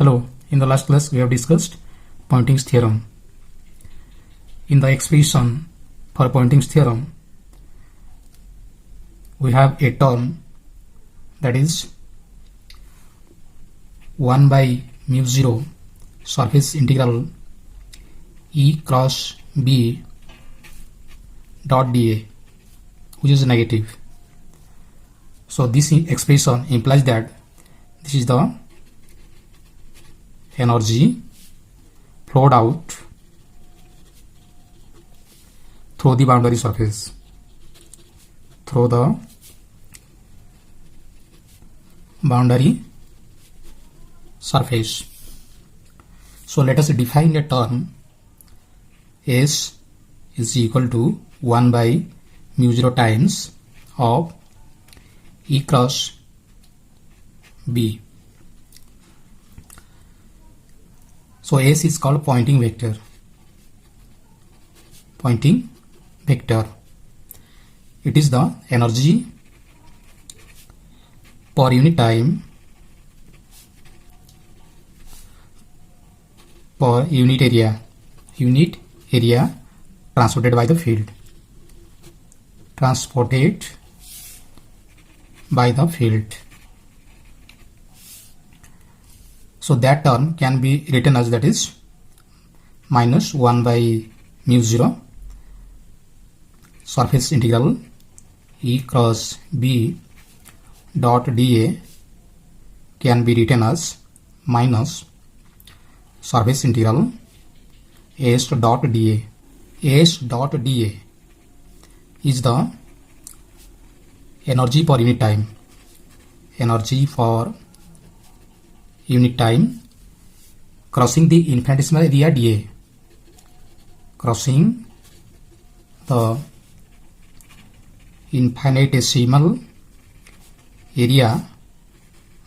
Hello, in the last class we have discussed Poynting's theorem. In the expression for Poynting's theorem, we have a term that is 1 by mu 0 surface integral E cross B dot dA, which is negative. So this expression implies that this is the energy flowed out through the boundary surface, through the boundary surface. So let us define a term S is equal to 1 by mu 0 times of E cross B. So S is called Poynting vector. Poynting vector. It is the energy per unit time per unit area transported by the field. Transported by the field. So that term can be written as, that is, minus 1 by mu 0 surface integral E cross B dot dA can be written as minus surface integral S dot dA. S dot dA is the energy per unit time. Energy for unit time crossing the infinitesimal area dA. Crossing the infinitesimal area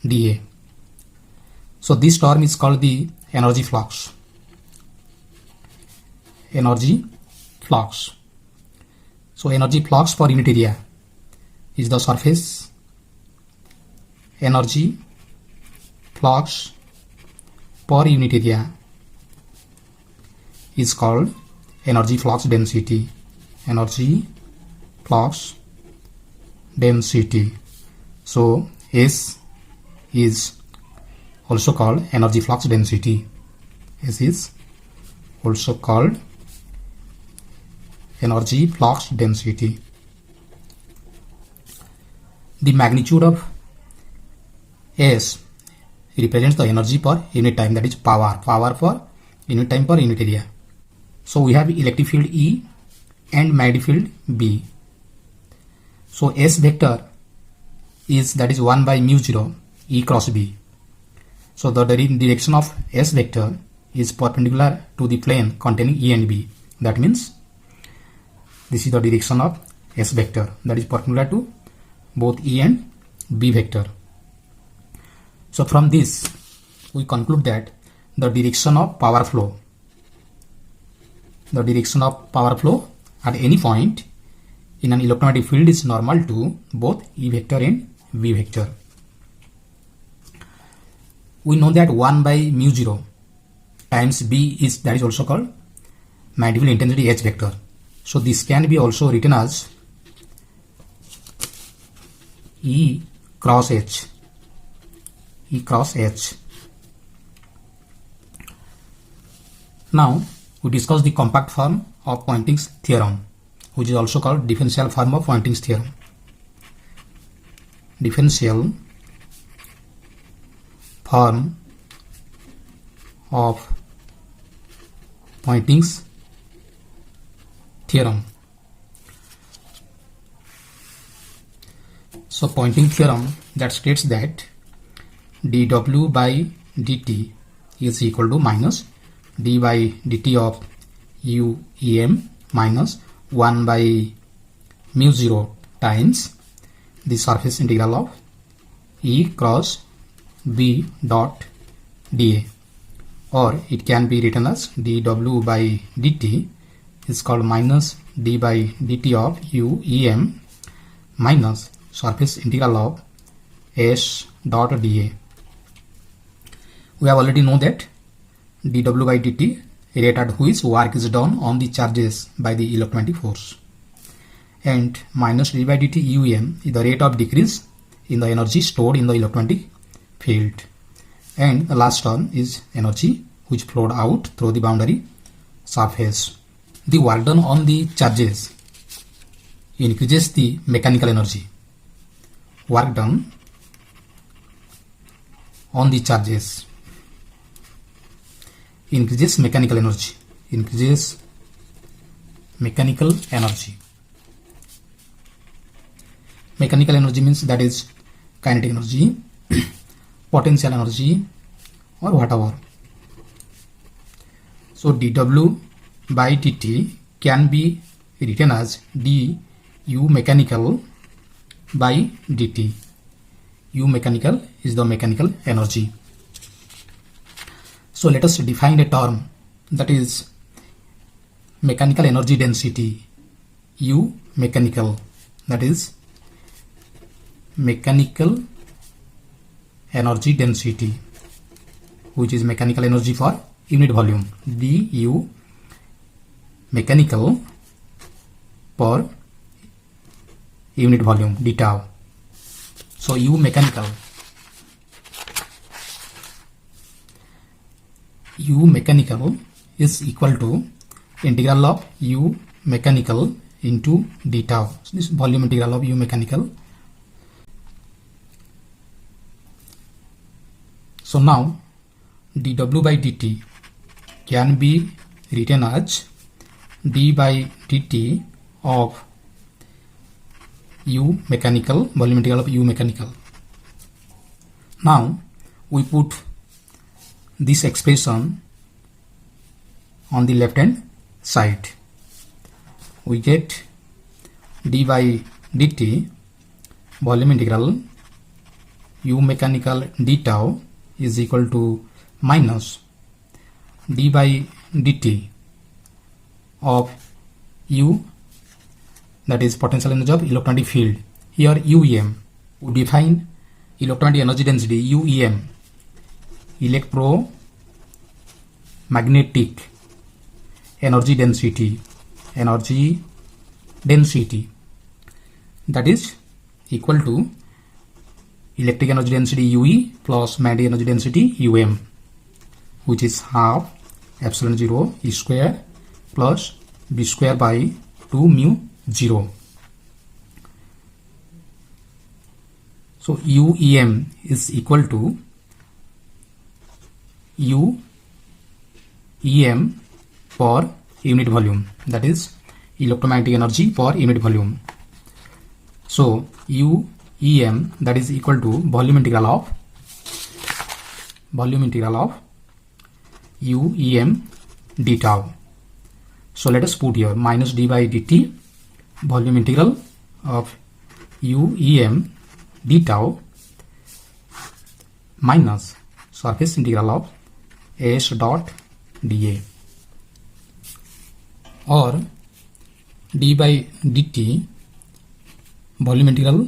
dA. So this term is called the energy flux. Energy flux. So energy flux per unit area is the surface energy flux per unit area is called energy flux density. Energy flux density. So S is also called energy flux density. S is also called energy flux density. The magnitude of S represents the energy per unit time, that is power for unit time per unit area. So we have electric field E and magnetic field B. So S vector is, that is, 1 by mu 0 E cross B. So the direction of S vector is perpendicular to the plane containing E and B. That means this is the direction of S vector, that is perpendicular to both E and B vector. So from this we conclude that the direction of power flow at any point in an electromagnetic field is normal to both E vector and V vector. We know that 1 by mu 0 times B is, that is also called magnetic field intensity H vector. So this can be also written as E cross H. E cross H. Now we discuss the compact form of Poynting's theorem, which is also called differential form of Poynting's theorem. Differential form of Poynting's theorem. So Poynting theorem that states that dW by dt is equal to minus d by dt of u em minus 1 by mu 0 times the surface integral of E cross B dot dA, or it can be written as dW by dt is called minus d by dt of u em minus surface integral of S dot dA. We have already know that dw by dt rate at which work is done on the charges by the electromagnetic force, and minus d by dt um is the rate of decrease in the energy stored in the electromagnetic field, and the last term is energy which flowed out through the boundary surface. The work done on the charges increases the mechanical energy. Work done on the charges increases mechanical energy. Increases mechanical energy. Mechanical energy means that is kinetic energy, potential energy, or whatever. So dw by dt can be written as du mechanical by dt. U mechanical is the mechanical energy. So let us define a term, that is mechanical energy density. U mechanical, that is mechanical energy density, which is mechanical energy for unit volume. du mechanical per unit volume, d tau. So U mechanical is equal to integral of U mechanical into d tau. So this volume integral of U mechanical. So now dw by dt can be written as d by dt of U mechanical, volume integral of U mechanical. Now we put this expression on the left hand side. We get d by dt volume integral U mechanical d tau is equal to minus d by dt of U, that is potential energy of electromagnetic field. Here UEM, we define electromagnetic energy density UEM, electromagnetic energy density, that is equal to electric energy density UE plus magnetic energy density UM, which is half epsilon 0 E square plus B square by 2 mu 0. So UEM is equal to UEM per unit volume, that is electromagnetic energy per unit volume. So UEM, that is equal to volume integral of UEM d tau. So let us put here minus d by dt volume integral of UEM d tau minus surface integral of S dot dA, or d by dt volume integral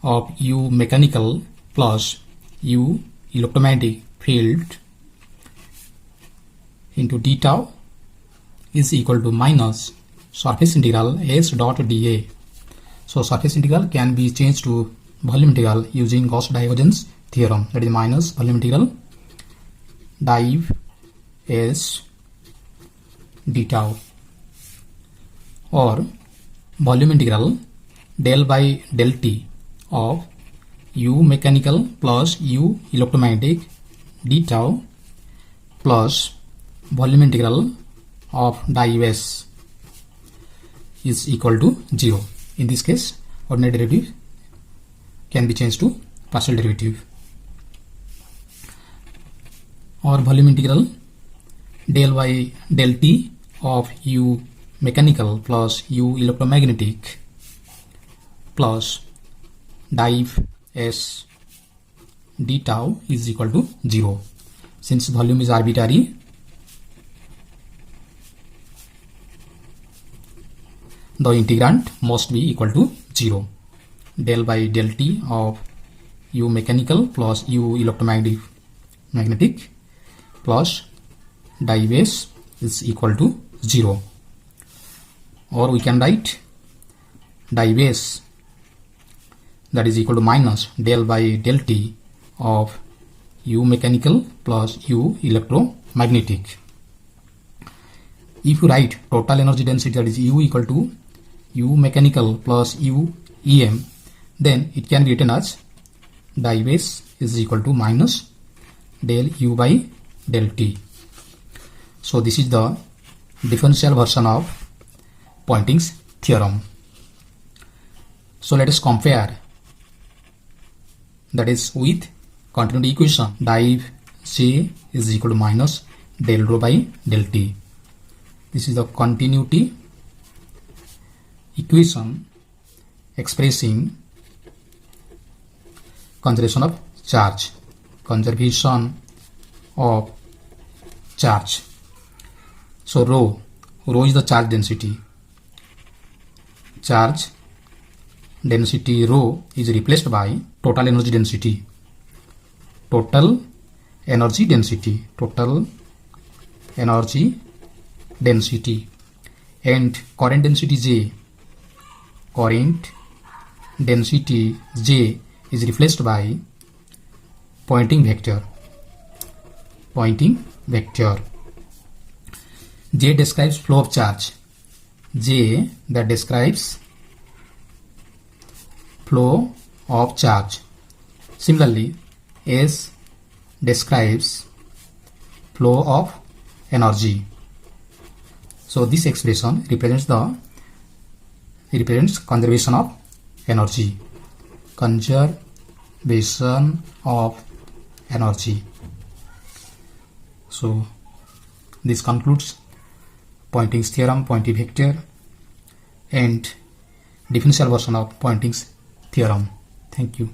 of U mechanical plus U electromagnetic field into d tau is equal to minus surface integral S dot dA. So surface integral can be changed to volume integral using Gauss-Divergence theorem, that is minus volume integral div S d tau, or volume integral del by del T of U mechanical plus U electromagnetic d tau plus volume integral of div S is equal to 0. In this case, ordinary derivative can be changed to partial derivative, or volume integral del by del T of U mechanical plus U electromagnetic plus div S d tau is equal to 0. Since volume is arbitrary, the integrand must be equal to 0. Del by del T of U mechanical plus U electromagnetic magnetic plus die base is equal to 0, or we can write die base that is equal to minus del by del T of U mechanical plus U electromagnetic. If you write total energy density, that is U equal to U mechanical plus U EM, then it can be written as die base is equal to minus del U by del T. So this is the differential version of Poynting's theorem. So let us compare, that is with continuity equation, div J is equal to minus del rho by del T. This is the continuity equation expressing conservation of charge. So rho is the charge density. Charge density rho is replaced by total energy density. Total energy density and current density J. Current density J is replaced by Poynting vector. J describes flow of charge. J that describes flow of charge. Similarly, S describes flow of energy. So this expression represents conservation of energy. So this concludes Poynting's theorem, Poynting vector, and differential version of Poynting's theorem. Thank you.